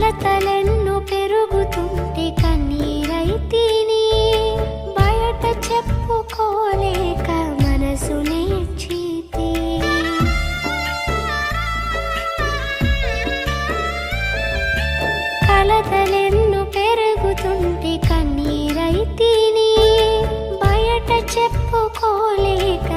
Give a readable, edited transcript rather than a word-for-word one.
కలతలెన్నో పెరుగుతుంటే కన్నీరైతిని, బయట చెప్పుకోలేక మనసు నేర్చితి. కలతలెన్నో పెరుగుతుంటే కన్నీరైతిని, బయట చెప్పుకోలేక